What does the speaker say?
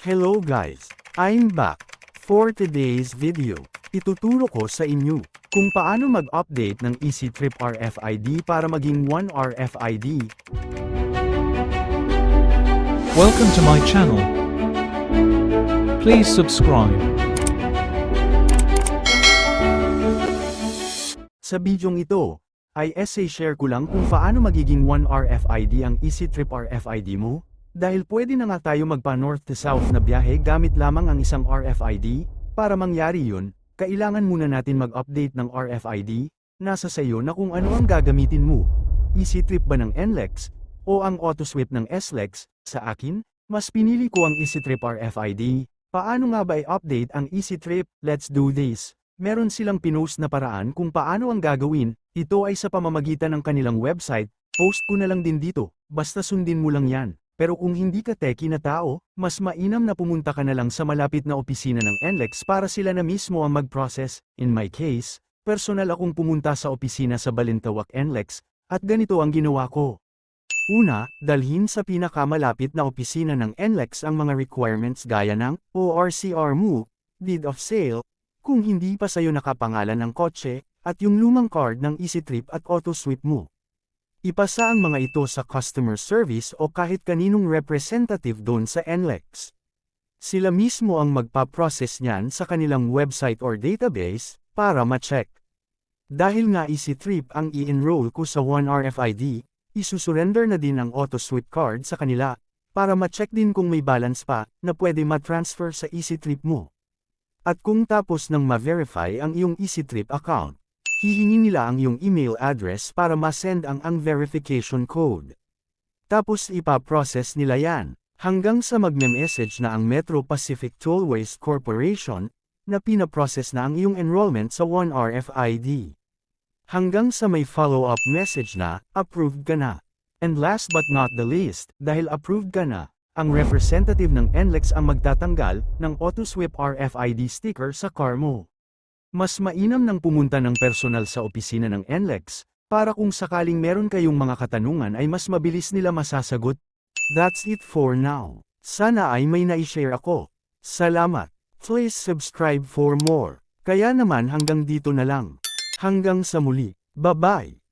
Hello guys! I'm back. For today's video, ituturo ko sa inyo kung paano mag-update ng EasyTrip RFID para maging 1 RFID. Welcome to my channel. Please subscribe. Sa bidyong ito, ay essay share ko lang kung paano magiging 1 RFID ang EasyTrip RFID mo, dahil pwede na nga tayo magpa north to south na biyahe gamit lamang ang isang RFID. Para mangyari yun, kailangan muna natin mag-update ng RFID, nasa sayo na kung ano ang gagamitin mo. EasyTrip ba ng NLEX, o ang AutoSweep ng SLEX? Sa akin, mas pinili ko ang EasyTrip RFID. Paano nga ba i-update ang EasyTrip? Let's do this! Meron silang pinost na paraan kung paano ang gagawin, ito ay sa pamamagitan ng kanilang website, post ko na lang din dito, basta sundin mo lang yan. Pero kung hindi ka techie na tao, mas mainam na pumunta ka na lang sa malapit na opisina ng NLEX para sila na mismo ang mag-process. In my case, personal akong pumunta sa opisina sa Balintawak NLEX, at ganito ang ginawa ko. Una, dalhin sa pinakamalapit na opisina ng NLEX ang mga requirements gaya ng ORCR mo, deed of sale, kung hindi pa sayo nakapangalan ng kotse, at yung lumang card ng EasyTrip at AutoSweep mo. Ipasa ang mga ito sa customer service o kahit kaninong representative doon sa NLEX. Sila mismo ang magpa-process niyan sa kanilang website or database, para ma-check. Dahil nga EasyTrip ang i-enroll ko sa 1RFID, isusurrender na din ang AutoSweep card sa kanila, para ma-check din kung may balance pa, na pwede ma-transfer sa EasyTrip mo. At kung tapos nang ma-verify ang iyong EasyTrip account, hihingi nila ang iyong email address para ma-send ang verification code. Tapos ipa-process nila yan, hanggang sa magme-message na ang Metro Pacific Tollways Corporation, na pina-process na ang iyong enrollment sa 1RFID. Hanggang sa may follow-up message na, approved ka na. And last but not the least, dahil approved ka na, ang representative ng NLEX ang magtatanggal ng AutoSweep RFID sticker sa car mo. Mas mainam nang pumunta ng personal sa opisina ng NLEX, para kung sakaling meron kayong mga katanungan ay mas mabilis nila masasagot. That's it for now. Sana ay may na-share ako. Salamat. Please subscribe for more. Kaya naman hanggang dito na lang. Hanggang sa muli. Bye-bye.